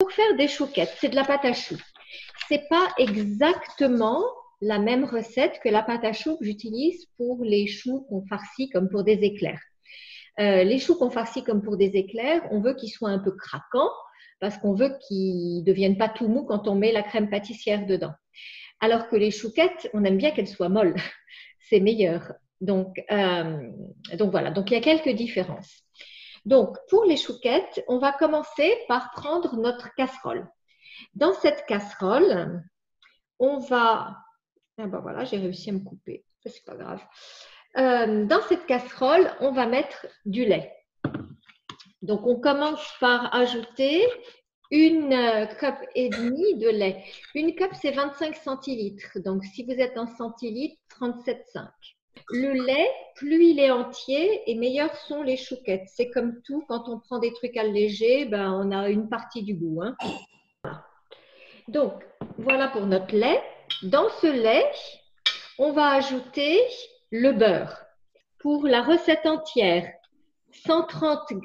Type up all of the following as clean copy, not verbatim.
pour faire des chouquettes, c'est de la pâte à choux. C'est pas exactement la même recette que la pâte à choux que j'utilise pour les choux qu'on farcit comme pour des éclairs. Les choux qu'on farcit comme pour des éclairs, on veut qu'ils soient un peu craquants parce qu'on veut qu'ils ne deviennent pas tout mous quand on met la crème pâtissière dedans. Alors que les chouquettes, on aime bien qu'elles soient molles. C'est meilleur. Donc voilà, donc il y a quelques différences. Donc, pour les chouquettes, on va commencer par prendre notre casserole. Dans cette casserole, on va… Ah ben voilà, j'ai réussi à me couper. Ça, c'est pas grave. Dans cette casserole, on va mettre du lait. Donc, on commence par ajouter une cup et demi de lait. Une cup, c'est 25 centilitres. Donc, si vous êtes en centilitres, 37,5. Le lait, plus il est entier et meilleurs sont les chouquettes. C'est comme tout, quand on prend des trucs allégés, ben, on a une partie du goût. Hein. Voilà. Donc, voilà pour notre lait. Dans ce lait, on va ajouter le beurre. Pour la recette entière, 130 g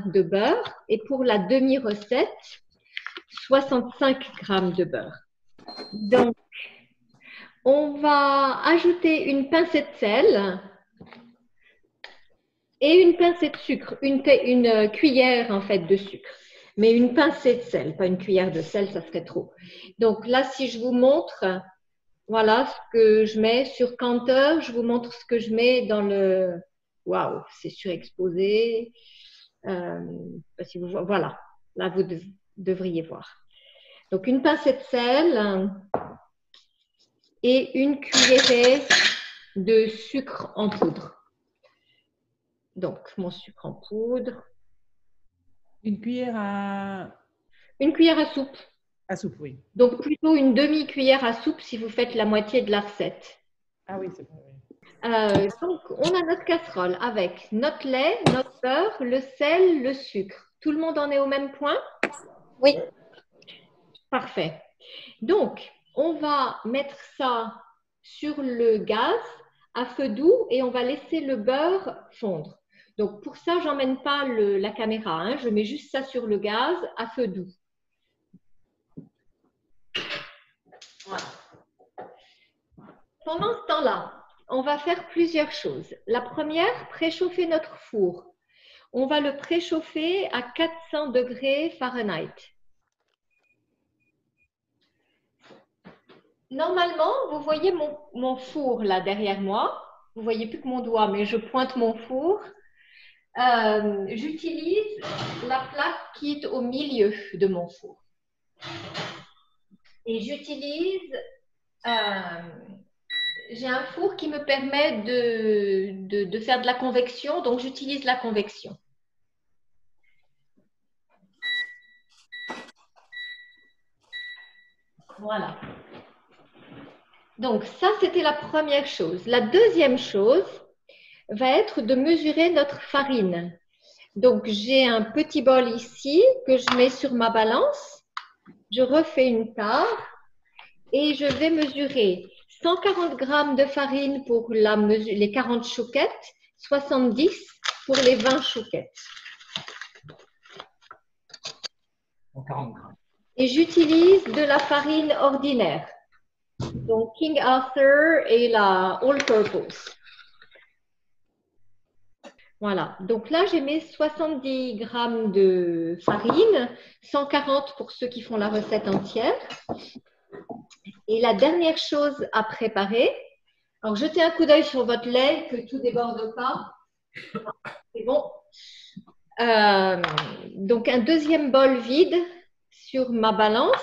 de beurre et pour la demi-recette, 65 g de beurre. Donc, on va ajouter une pincée de sel et une pincée de sucre, une cuillère en fait de sucre, mais une pincée de sel, pas une cuillère de sel, ça serait trop. Donc là, si je vous montre, voilà ce que je mets sur Counter, je vous montre ce que je mets dans le… Waouh, c'est surexposé. Si vous, voilà, là vous devriez voir. Donc une pincée de sel et une cuillerée de sucre en poudre. Donc mon sucre en poudre. Une cuillère à… Une cuillère à soupe. À soupe, oui. Donc plutôt une demi-cuillère à soupe si vous faites la moitié de la recette. Ah oui, c'est bon. Oui. Donc on a notre casserole avec notre lait, notre beurre, le sel, le sucre. Tout le monde en est au même point? Oui. Parfait. Donc, on va mettre ça sur le gaz à feu doux et on va laisser le beurre fondre. Donc, pour ça, j'emmène pas la caméra. Hein, je mets juste ça sur le gaz à feu doux. Voilà. Pendant ce temps-là, on va faire plusieurs choses. La première, préchauffer notre four. On va le préchauffer à 400 degrés Fahrenheit. Normalement, vous voyez mon four là derrière moi. Vous voyez plus que mon doigt, mais je pointe mon four. J'utilise la plaque qui est au milieu de mon four. Et j'utilise… j'ai un four qui me permet de faire de la convection, donc j'utilise la convection. Voilà. Donc, ça, c'était la première chose. La deuxième chose va être de mesurer notre farine. Donc, j'ai un petit bol ici que je mets sur ma balance. Je refais une tare et je vais mesurer 140 g de farine pour les 40 chouquettes, 70 pour les 20 chouquettes. 140 g. Et j'utilise de la farine ordinaire. Donc, King Arthur et la All Purpose. Voilà. Donc là, j'ai mes 70 g de farine, 140 pour ceux qui font la recette entière. Et la dernière chose à préparer, alors jetez un coup d'œil sur votre lait, que tout déborde pas. C'est bon. Donc, un deuxième bol vide sur ma balance.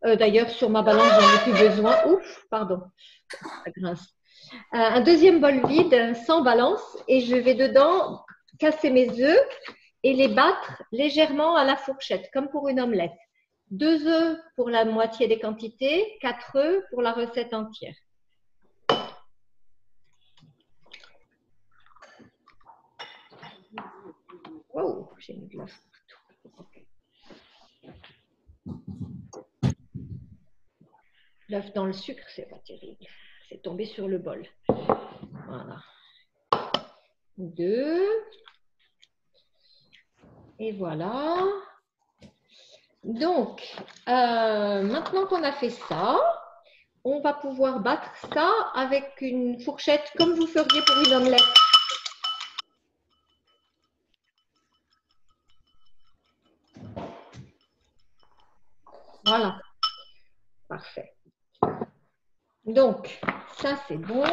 D'ailleurs, sur ma balance, j'en ai plus besoin. Ouf, pardon, ça grince. Un deuxième bol vide sans balance et je vais dedans casser mes œufs et les battre légèrement à la fourchette, comme pour une omelette. 2 œufs pour la moitié des quantités, 4 œufs pour la recette entière. Wow, j'ai mis de l'œuf partout. Okay. L'œuf dans le sucre, c'est pas terrible. C'est tombé sur le bol. Voilà. 2. Et voilà. Donc, maintenant qu'on a fait ça, on va pouvoir battre ça avec une fourchette comme vous feriez pour une omelette. Voilà, parfait. Donc, ça c'est bon.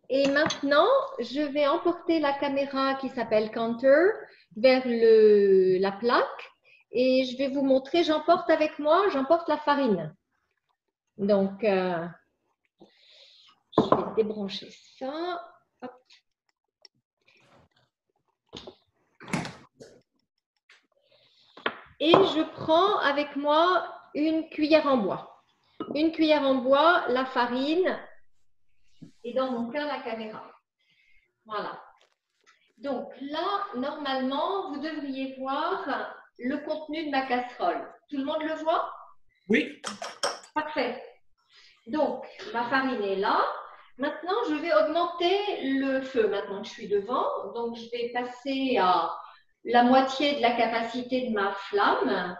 Et maintenant, je vais emporter la caméra qui s'appelle Counter vers la plaque et je vais vous montrer, j'emporte avec moi, j'emporte la farine. Donc, je vais débrancher ça. Hop. Et je prends avec moi une cuillère en bois. Une cuillère en bois, la farine et dans mon cas, la caméra. Voilà. Donc là, normalement, vous devriez voir le contenu de ma casserole. Tout le monde le voit? Oui. Parfait. Donc, ma farine est là. Maintenant, je vais augmenter le feu. Maintenant que je suis devant, donc je vais passer à la moitié de la capacité de ma flamme.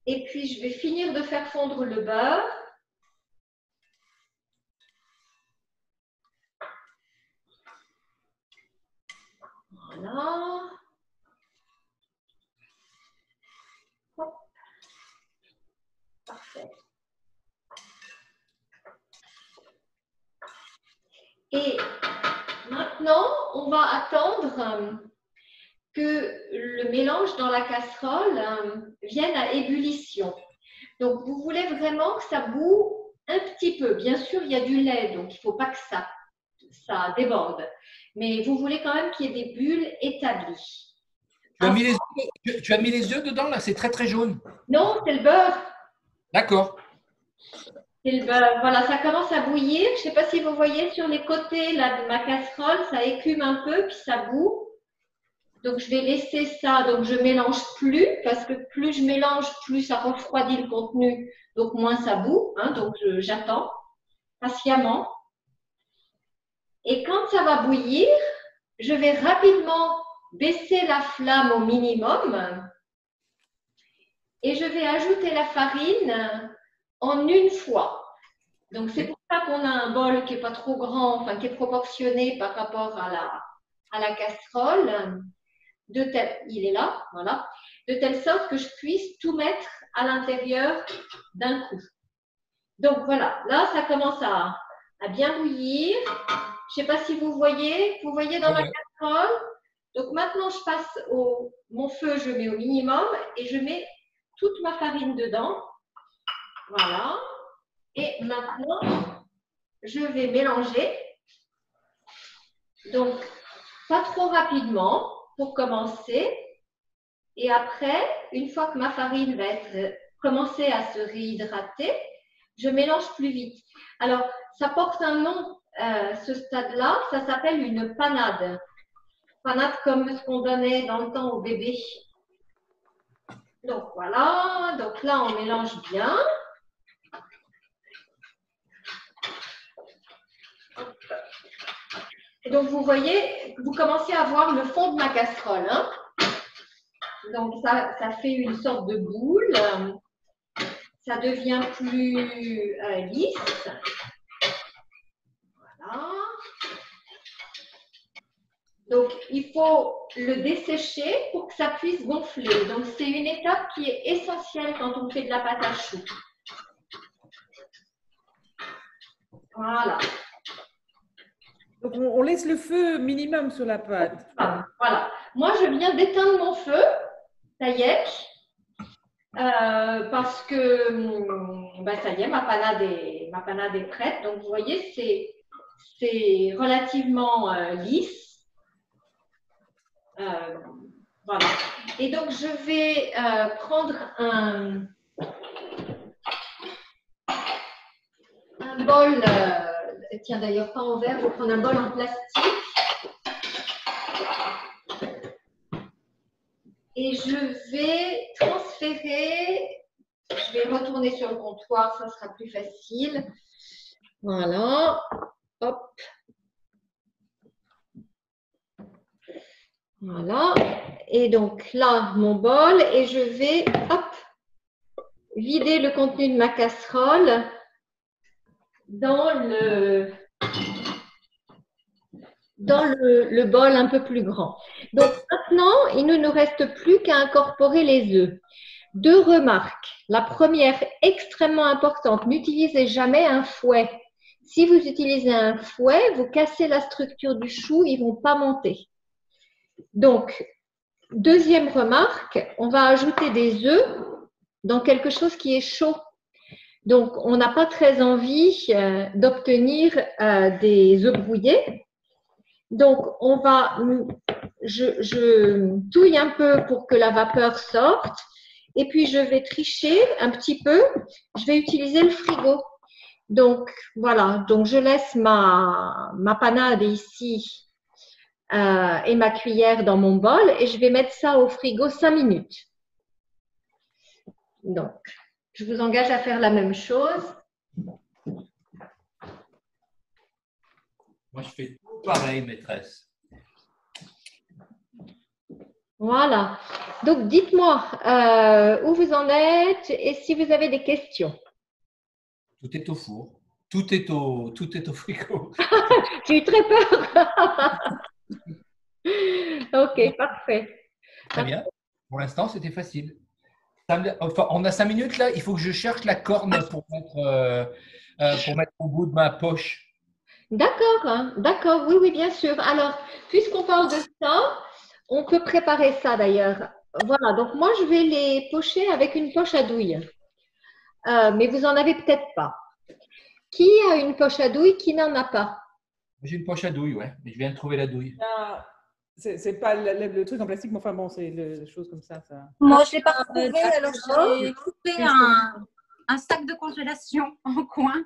Et puis, je vais finir de faire fondre le beurre. Voilà. Hop. Parfait. Et maintenant, on va attendre que le mélange dans la casserole vienne à ébullition. Donc, vous voulez vraiment que ça boue un petit peu. Bien sûr, il y a du lait, donc il ne faut pas que ça déborde. Mais vous voulez quand même qu'il y ait des bulles établies. Tu as mis les œufs dedans, là? C'est très, très jaune. Non, c'est le beurre. D'accord. C'est le beurre. Voilà, ça commence à bouillir. Je ne sais pas si vous voyez sur les côtés là, de ma casserole, ça écume un peu, puis ça bout. Donc, je vais laisser ça. Donc, je ne mélange plus parce que plus je mélange, plus ça refroidit le contenu. Donc, moins ça bout. Hein, donc, j'attends patiemment. Et quand ça va bouillir, je vais rapidement baisser la flamme au minimum et je vais ajouter la farine en une fois. Donc, c'est pour ça qu'on a un bol qui n'est pas trop grand, enfin, qui est proportionné par rapport à la casserole. Il est là, voilà, de telle sorte que je puisse tout mettre à l'intérieur d'un coup. Donc voilà, là ça commence à bien bouillir. Je ne sais pas si vous voyez dans ma casserole. Donc maintenant je passe mon feu, je mets au minimum et je mets toute ma farine dedans. Voilà. Et maintenant, je vais mélanger. Donc, pas trop rapidement pour commencer. Et après, une fois que ma farine va commencer à se réhydrater, je mélange plus vite. Alors, ça porte un nom, ce stade-là, ça s'appelle une panade. Panade comme ce qu'on donnait dans le temps au bébé. Donc voilà, donc là on mélange bien. Et donc vous voyez, vous commencez à voir le fond de ma casserole. Hein? Donc ça fait une sorte de boule. Ça devient plus lisse. Voilà. Donc, il faut le dessécher pour que ça puisse gonfler. Donc, c'est une étape qui est essentielle quand on fait de la pâte à choux. Voilà. Donc, on laisse le feu minimum sur la pâte. Voilà. Moi, je viens d'éteindre mon feu. Ça y est. Parce que ben, ça y est, ma panade est prête. Donc, vous voyez, c'est relativement lisse. Voilà. Et donc, je vais prendre un bol, tiens d'ailleurs pas en verre, je vais prendre un bol en plastique. Et je vais transférer, je vais retourner sur le comptoir, ça sera plus facile. Voilà, hop. Voilà. Et donc là, mon bol, et je vais vider le contenu de ma casserole dans le bol un peu plus grand. Donc maintenant, il ne nous reste plus qu'à incorporer les œufs. 2 remarques. La première, extrêmement importante, n'utilisez jamais un fouet. Si vous utilisez un fouet, vous cassez la structure du chou, ils ne vont pas monter. Donc, deuxième remarque, on va ajouter des œufs dans quelque chose qui est chaud. Donc, on n'a pas très envie d'obtenir des œufs brouillés. Donc, je touille un peu pour que la vapeur sorte. Et puis, je vais tricher un petit peu. Je vais utiliser le frigo. Donc, voilà. Donc, je laisse ma panade ici et ma cuillère dans mon bol. Et je vais mettre ça au frigo 5 minutes. Donc, je vous engage à faire la même chose. Moi, je fais tout pareil, maîtresse. Voilà. Donc, dites-moi où vous en êtes et si vous avez des questions. Tout est au four. Tout est au frigo. J'ai eu très peur. Ok, parfait. Très bien. Pour l'instant, c'était facile. Enfin, on a 5 minutes là. Il faut que je cherche la corne pour mettre au bout de ma poche. D'accord, hein, d'accord. Oui, oui, bien sûr. Alors, puisqu'on parle de ça, on peut préparer ça d'ailleurs. Voilà, donc moi, je vais les pocher avec une poche à douille. Mais vous n'en avez peut-être pas. Qui a une poche à douille, qui n'en a pas? J'ai une poche à douille, ouais. Mais je viens de trouver la douille. C'est pas le truc en plastique, mais enfin bon, c'est des choses comme ça. Moi, je ne l'ai pas retrouvé, alors j'ai coupé un sac de congélation en coin.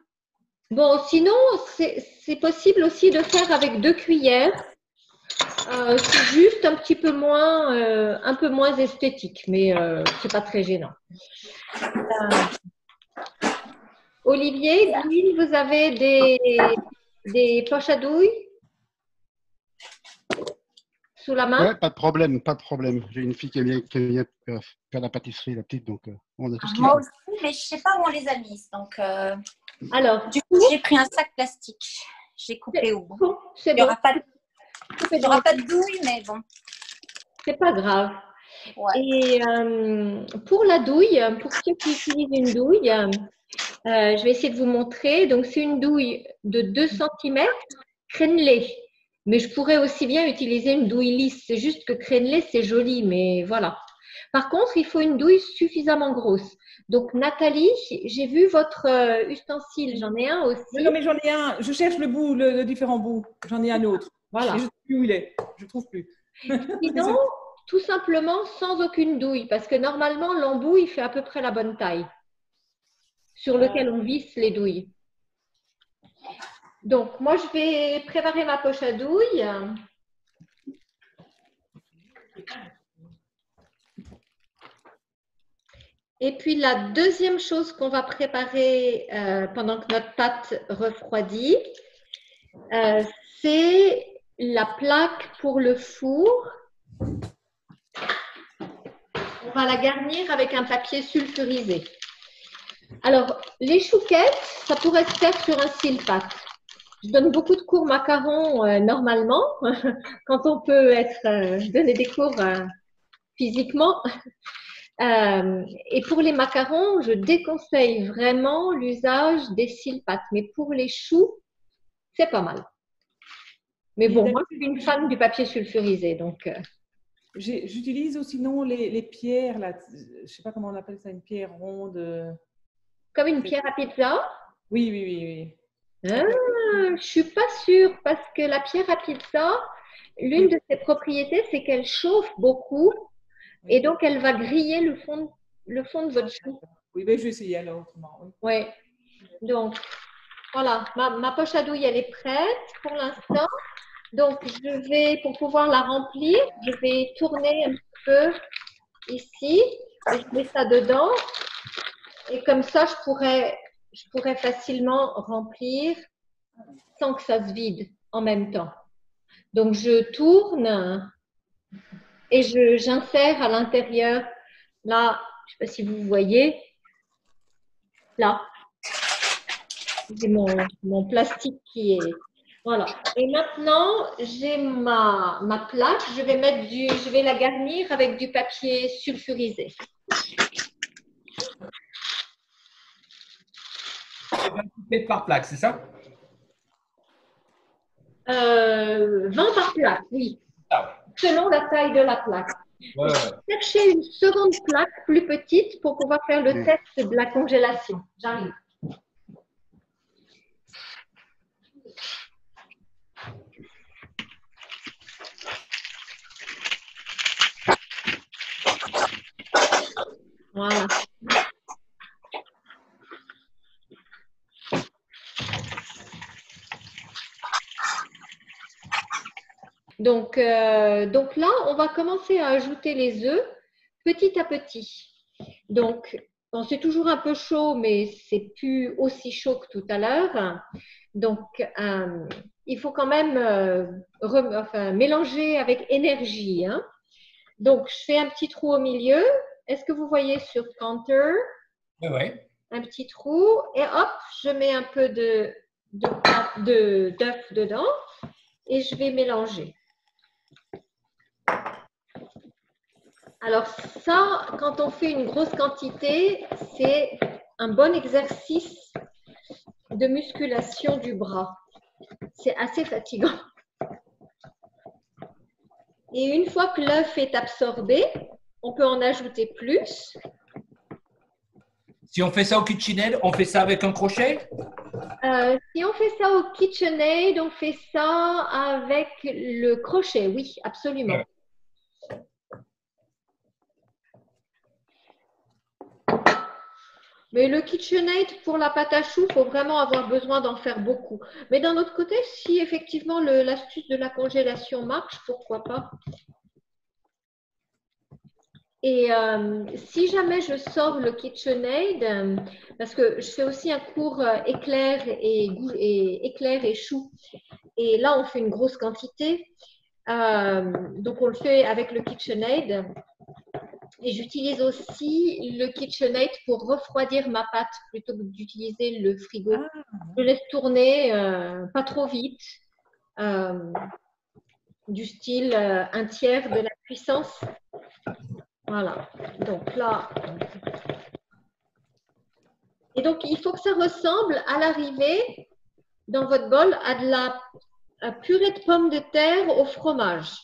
Bon, sinon, c'est possible aussi de faire avec 2 cuillères. C'est juste un petit peu un peu moins esthétique, mais c'est pas très gênant. Olivier, Guyne, vous avez des poches à douille sous la main? Ouais, pas de problème, pas de problème. J'ai une fille qui vient faire la pâtisserie, la petite, donc on a tout ce qu'il Moi faut. aussi, mais je ne sais pas où on les a mises. Donc, Alors, du coup, j'ai pris un sac plastique. J'ai coupé au bout. c'est Il n'y bon. aura pas de douille, mais bon. C'est pas grave. Ouais. Et pour la douille, pour ceux qui utilisent une douille, je vais essayer de vous montrer. Donc, c'est une douille de 2 cm crénelée. Mais je pourrais aussi bien utiliser une douille lisse. C'est juste que crénelée, c'est joli, mais voilà. Par contre, il faut une douille suffisamment grosse. Donc, Nathalie, j'ai vu votre ustensile. J'en ai un aussi. Oui, non, mais j'en ai un. Je cherche le différent bout. J'en ai un autre. Voilà. Et je ne sais plus où il est. Je ne trouve plus. Sinon, tout simplement sans aucune douille, parce que normalement, l'embout, il fait à peu près la bonne taille sur lequel on visse les douilles. Donc, moi, je vais préparer ma poche à douille. Et puis, la deuxième chose qu'on va préparer pendant que notre pâte refroidit, c'est la plaque pour le four. On va la garnir avec un papier sulfurisé. Alors, les chouquettes, ça pourrait se faire sur un cile-pâte. Je donne beaucoup de cours macarons normalement, quand on peut donner des cours physiquement. Et pour les macarons, je déconseille vraiment l'usage des cile-pâte. Mais pour les choux, c'est pas mal. Mais bon, moi, je suis une fan du papier sulfurisé, donc… J'utilise aussi sinon les pierres, là, je ne sais pas comment on appelle ça, une pierre ronde. Comme une pierre à pizza? Oui, oui, oui, oui. Ah, je ne suis pas sûre parce que la pierre à pizza, l'une de ses propriétés, c'est qu'elle chauffe beaucoup et donc elle va griller le fond de votre chou. Oui, mais je vais essayer alors autrement. Oui. Ouais. Donc, voilà, ma poche à douille, elle est prête pour l'instant. Donc, je vais, pour pouvoir la remplir, je vais tourner un petit peu ici. Et je mets ça dedans. Et comme ça, je pourrais facilement remplir sans que ça se vide en même temps. Donc, je tourne Et j'insère à l'intérieur, là, je ne sais pas si vous voyez, là, c'est mon plastique qui est… Voilà. Et maintenant, j'ai ma plaque, je vais la garnir avec du papier sulfurisé. 20 mètres par plaque, c'est ça? 20 par plaque, oui, Ah selon la taille de la plaque. ouais. Chercher une seconde plaque plus petite pour pouvoir faire le test de la congélation. J'arrive. Voilà. Donc là, on va commencer à ajouter les œufs petit à petit. Donc, bon, c'est toujours un peu chaud, mais c'est plus aussi chaud que tout à l'heure. Donc, il faut quand même mélanger avec énergie, hein. Donc, je fais un petit trou au milieu. Est-ce que vous voyez sur Counter? Oui. Un petit trou et hop, je mets un peu d'œuf dedans et je vais mélanger. Alors ça, quand on fait une grosse quantité, c'est un bon exercice de musculation du bras. C'est assez fatigant. Et une fois que l'œuf est absorbé, on peut en ajouter plus. Si on fait ça au KitchenAid, on fait ça avec un crochet? Si on fait ça au KitchenAid, on fait ça avec le crochet, oui, absolument. Ouais. Mais le KitchenAid, pour la pâte à choux, il faut vraiment avoir besoin d'en faire beaucoup. Mais d'un autre côté, si effectivement l'astuce de la congélation marche, pourquoi pas? Et si jamais je sors le KitchenAid, parce que je fais aussi un cours éclair et chou, et là on fait une grosse quantité, donc on le fait avec le KitchenAid. Et j'utilise aussi le KitchenAid pour refroidir ma pâte plutôt que d'utiliser le frigo. Je laisse tourner pas trop vite, du style un tiers de la puissance. Voilà, donc là. Et donc, il faut que ça ressemble à l'arrivée dans votre bol à de la purée de pommes de terre au fromage.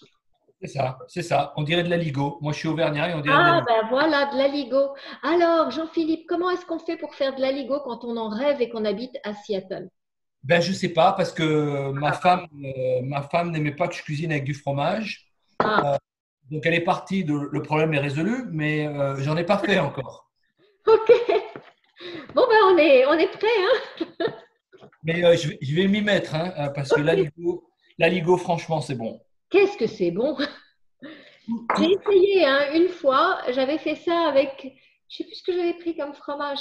C'est ça. On dirait de l'aligot. Moi, je suis auvergnat et on dirait de l'aligot. Ben voilà, de l'aligot. Alors, Jean-Philippe, comment est-ce qu'on fait pour faire de l'aligot quand on en rêve et qu'on habite à Seattle? Ben, je ne sais pas parce que ma femme n'aimait pas que je cuisine avec du fromage. Donc, elle est partie, le problème est résolu, mais j'en ai pas fait encore. Ok. Bon, ben on est prêts, hein? Mais je vais m'y mettre, hein, parce que l'aligot, franchement, c'est bon. Qu'est-ce que c'est bon! J'ai essayé hein, une fois, j'avais fait ça avec, je ne sais plus ce que j'avais pris comme fromage.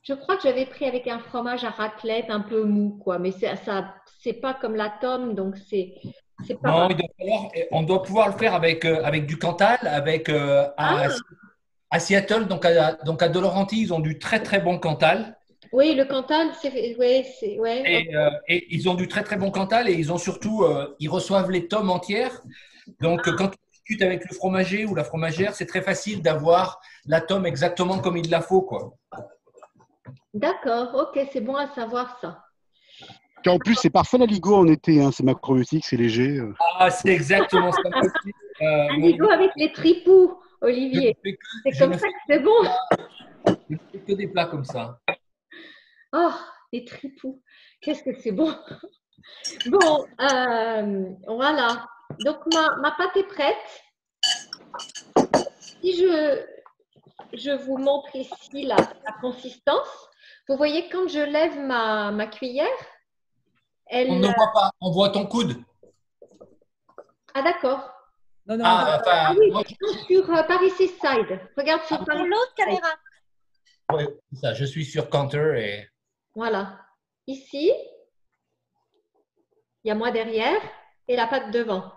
Je crois que j'avais pris avec un fromage à raclette un peu mou, quoi. Mais c'est pas comme la tome, donc c'est pas. Non, on doit pouvoir le faire avec du Cantal, à Seattle, donc à De Laurentiis, ils ont du très très bon Cantal. Oui, le Cantal, ouais. Et ils ont du très très bon Cantal et ils ont surtout, ils reçoivent les tomes entières. Donc quand on discute avec le fromager ou la fromagère, c'est très facile d'avoir la tome exactement comme il la faut, quoi. D'accord, ok, c'est bon à savoir ça. En plus, c'est parfait l'aligot en été, hein. C'est macrobiotique, c'est léger. Ah, c'est exactement ça. Aligot avec les tripous, Olivier. C'est comme ça que c'est bon. Je ne fais que des plats comme ça. Oh, les tripous, qu'est-ce que c'est bon. Bon, voilà. Donc, ma pâte est prête. Si je vous montre ici la consistance, vous voyez quand je lève ma cuillère, on ne voit pas, on voit ton coude. Ah, d'accord. Non, non. Ah oui, sur Paris Side. Regarde sur Paris. L'autre caméra. Oui, c'est ça. Je suis sur Counter et… Voilà. Ici, il y a moi derrière et la pâte devant.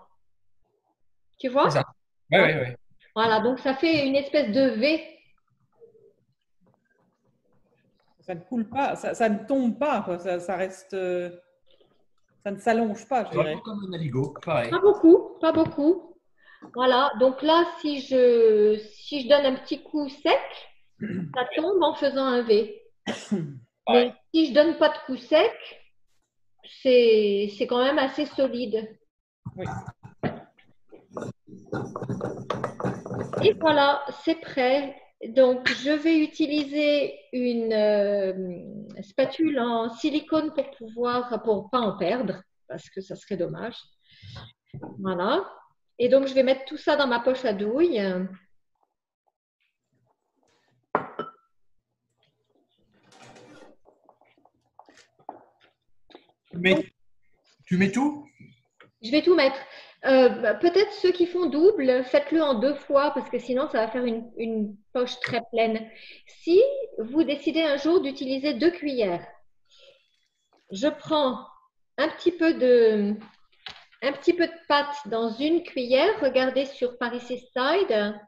Tu C'est vois? ça. Oui, oui, oui. Voilà, donc ça fait une espèce de V. Ça ne coule pas, ça ne tombe pas, quoi. Ça reste, ça ne s'allonge pas, je dirais. Vraiment comme un aligot, pareil. Pas beaucoup, pas beaucoup. Voilà, donc là, si je donne un petit coup sec, ça tombe en faisant un V. Mais si je donne pas de coup sec, c'est quand même assez solide. Oui. Et voilà, c'est prêt. Donc, je vais utiliser une spatule en silicone pour pas en perdre, parce que ça serait dommage. Voilà. Et donc, je vais mettre tout ça dans ma poche à douille. Tu mets tout? Je vais tout mettre. Peut-être ceux qui font double, faites-le en 2 fois parce que sinon, ça va faire une poche très pleine. Si vous décidez un jour d'utiliser 2 cuillères, je prends un petit peu de pâte dans une cuillère, regardez sur Paris Side,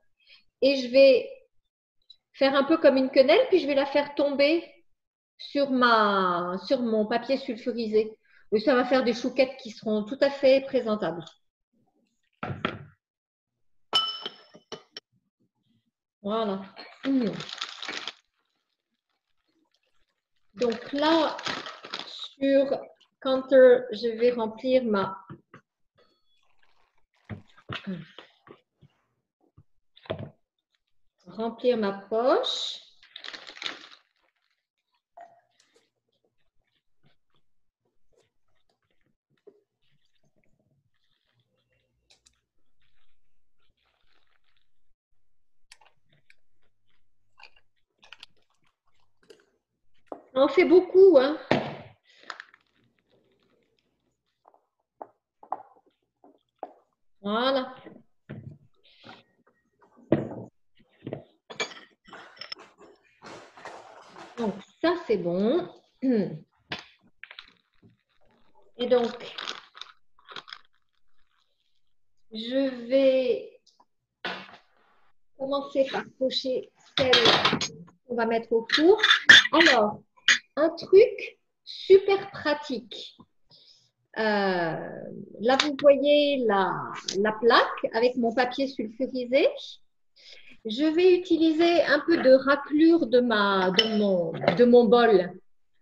et je vais faire un peu comme une quenelle, puis je vais la faire tomber sur mon papier sulfurisé. Et ça va faire des chouquettes qui seront tout à fait présentables. Voilà. Donc là, sur Counter, je vais remplir ma poche. On fait beaucoup, hein. Voilà. Donc, ça, c'est bon. Et donc, je vais commencer par cocher celle qu'on va mettre au four. Alors, un truc super pratique. Là, vous voyez la plaque avec mon papier sulfurisé. Je vais utiliser un peu de raclure de mon bol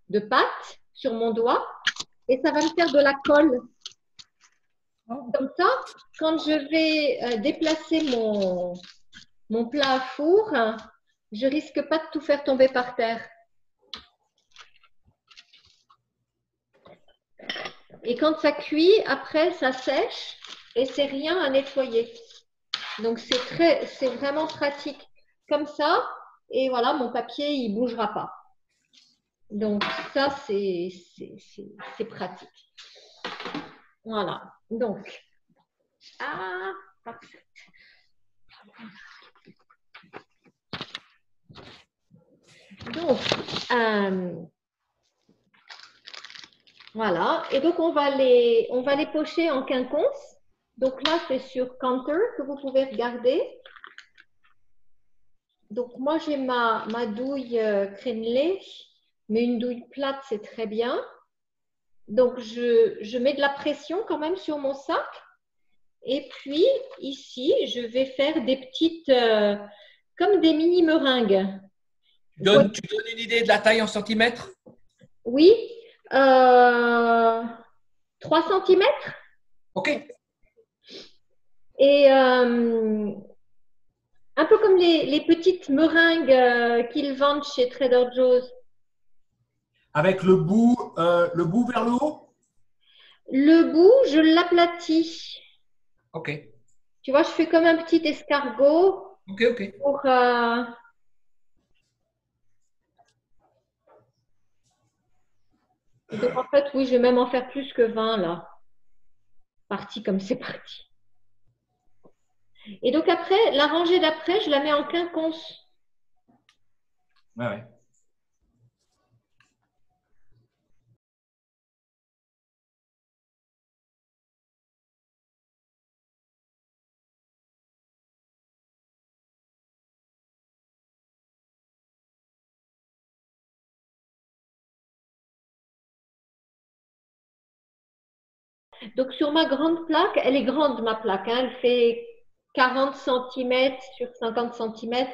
de pâte sur mon doigt et ça va me faire de la colle. Comme ça, quand je vais déplacer mon plat à four, je risque pas de tout faire tomber par terre. Et quand ça cuit, après, ça sèche et c'est rien à nettoyer. Donc, c'est vraiment pratique comme ça. Et voilà, mon papier, il ne bougera pas. Donc, ça, c'est pratique. Voilà. Donc, parfait. Donc, voilà. Et donc, on va les pocher en quinconce. Donc là, c'est sur Counter que vous pouvez regarder. Donc, moi, j'ai ma douille crénelée, mais une douille plate, c'est très bien. Donc, je mets de la pression quand même sur mon sac. Et puis, ici, je vais faire des petites, comme des mini meringues. Tu donnes une idée de la taille en centimètres? Oui, 3 centimètres. OK. Et un peu comme les petites meringues qu'ils vendent chez Trader Joe's. Avec le bout vers le haut? Le bout, je l'aplatis. OK. Tu vois, je fais comme un petit escargot. OK, OK. Pour, donc, en fait, oui, je vais même en faire plus que 20 là. Parti comme c'est parti. Et donc, après, la rangée d'après, je la mets en quinconce. Ouais, ouais. Donc, sur ma grande plaque, elle est grande, ma plaque, hein, elle fait 40 cm sur 50 cm.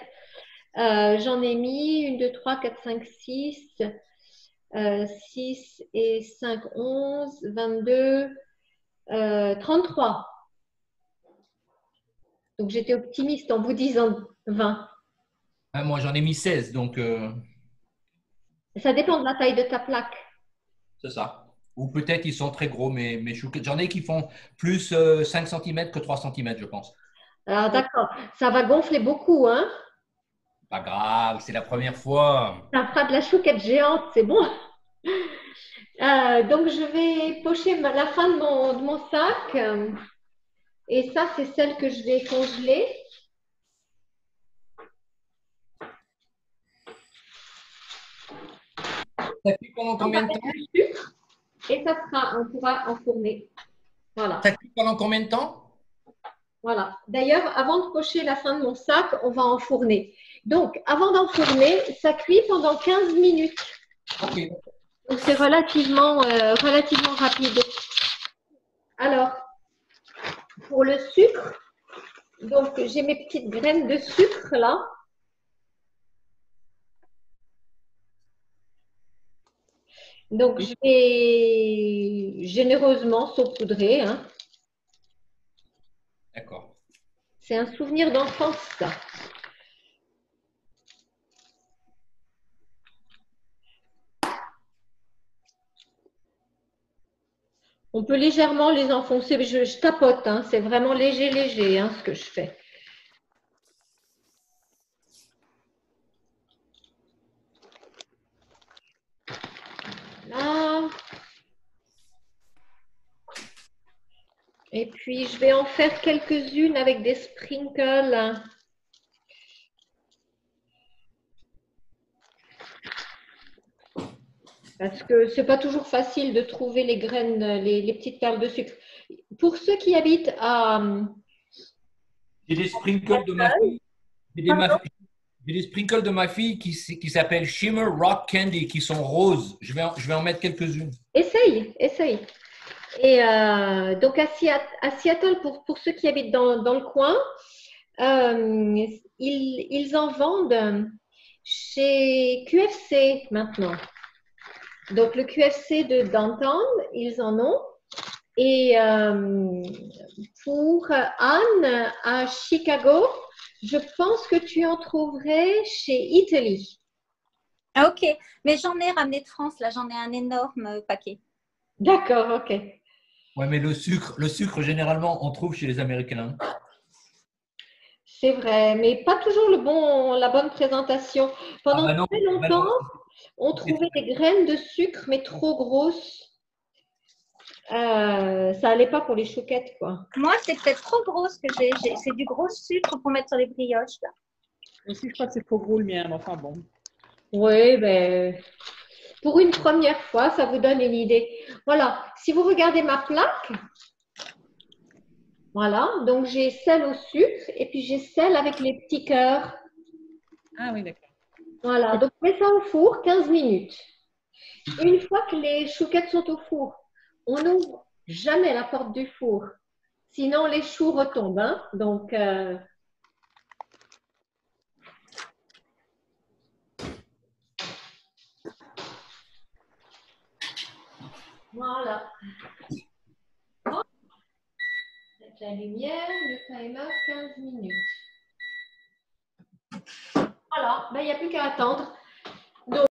J'en ai mis 1, 2, 3, 4, 5, 6, 6 et 5, 11, 22, 33. Donc, j'étais optimiste en vous disant 20. Ah, moi, j'en ai mis 16, donc Ça dépend de la taille de ta plaque. c'est ça. Ou peut-être ils sont très gros, mes chouquettes. J'en ai qui font plus 5 cm que 3 cm, je pense. Alors, d'accord, ça va gonfler beaucoup, hein? Pas grave, c'est la première fois. Ça fera de la chouquette géante, c'est bon. Donc, je vais pocher la fin de mon sac. Et ça, c'est celle que je vais congeler. Ça cuit pendant combien de temps? Du sucre et ça sera, on pourra enfourner. Voilà. Ça cuit pendant combien de temps? Voilà. D'ailleurs, avant de pocher la fin de mon sac, on va enfourner. Donc, avant d'enfourner, ça cuit pendant 15 minutes. Ok. Donc, c'est relativement rapide. Alors, pour le sucre, donc j'ai mes petites graines de sucre là. Donc, je vais généreusement saupoudrer. Hein. D'accord. C'est un souvenir d'enfance, ça. On peut légèrement les enfoncer. Je tapote, hein. C'est vraiment léger, hein, ce que je fais. Là. Et puis, je vais en faire quelques-unes avec des sprinkles. Parce que ce n'est pas toujours facile de trouver les graines, les petites perles de sucre. Pour ceux qui habitent à… J'ai des sprinkles de ma fille. J'ai des sprinkles de ma fille qui s'appellent Shimmer Rock Candy, qui sont roses. Je vais en mettre quelques-unes. Essaye. Et donc, à Seattle, pour ceux qui habitent dans le coin, ils en vendent chez QFC maintenant. Donc, le QFC de Downtown, ils en ont. Et pour Anne, à Chicago, je pense que tu en trouverais chez Italy. Ah, ok, mais j'en ai ramené de France, là, j'en ai un énorme paquet. D'accord, ok. Ouais, mais le sucre, généralement, on trouve chez les Américains. C'est vrai, mais pas toujours la bonne présentation. Pendant très longtemps, on trouvait des graines de sucre, mais trop grosses. Ça n'allait pas pour les chouquettes, quoi. Moi, c'est peut-être trop gros ce que j'ai. C'est du gros sucre pour mettre sur les brioches. Là. Aussi, je crois que c'est trop gros le mien, mais enfin bon. Oui, ben, pour une première fois, ça vous donne une idée. Voilà, si vous regardez ma plaque, voilà, donc j'ai celle au sucre et puis j'ai celle avec les petits cœurs. Ah oui, d'accord. Voilà, donc on met ça au four 15 minutes. Une fois que les chouquettes sont au four, on n'ouvre jamais la porte du four. Sinon, les choux retombent. Hein? Donc, voilà. Avec la lumière, le timer, 15 minutes. Voilà, ben, il n'y a plus qu'à attendre. Donc,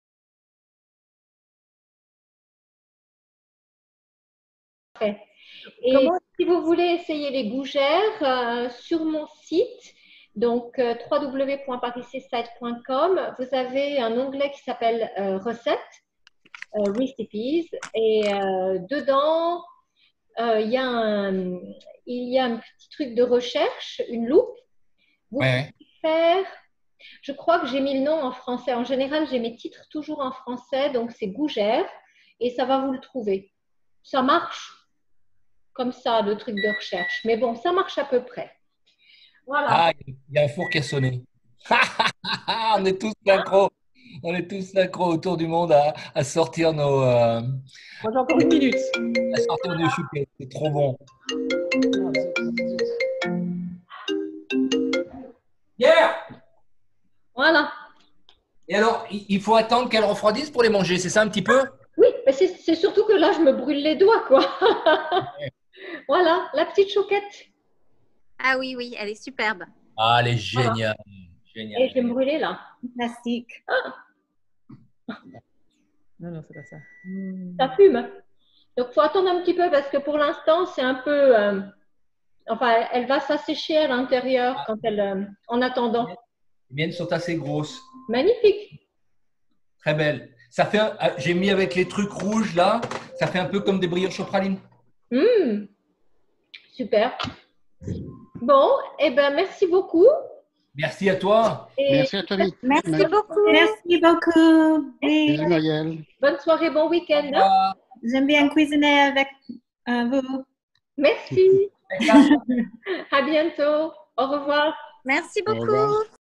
et si vous voulez essayer les gougères, sur mon site, donc www.parisseaside.com, vous avez un onglet qui s'appelle recettes, recipes, et dedans, il y a un petit truc de recherche, une loupe. Vous pouvez faire, je crois que j'ai mis le nom en français. En général, j'ai mes titres toujours en français, donc c'est gougère, et ça va vous le trouver. Ça marche comme ça, le truc de recherche. Mais bon, ça marche à peu près. Voilà. Ah, il y a un four qui a sonné. On est tous synchro. On est tous là, quoi, autour du monde à sortir nos, Moi, j'ai encore 1 minute. à sortir nos chouquettes. C'est trop bon. Pierre! Voilà. Et alors, il faut attendre qu'elles refroidissent pour les manger, c'est ça un petit peu? Oui, mais c'est surtout que là, je me brûle les doigts, quoi. Voilà, la petite chouquette. Ah oui, oui, elle est superbe. Ah, elle est géniale. Génial. Et je vais me brûler là. Plastique. Non, non, c'est pas ça. Ça fume. Donc, il faut attendre un petit peu parce que pour l'instant, c'est un peu. Enfin, elle va s'assécher à l'intérieur quand elle. En attendant. Les miennes sont assez grosses. Magnifique. Très belles. Ça fait j'ai mis avec les trucs rouges là, ça fait un peu comme des brioches au pralines. Super. Bon, eh ben, merci beaucoup. Merci à toi. Et Merci à toi, Vic. Merci beaucoup. Merci beaucoup. Oui, Bisous, Marielle. bonne soirée, bon week-end. Hein. j'aime bien cuisiner avec vous. Merci. À bientôt. Au revoir. Merci Au revoir. beaucoup.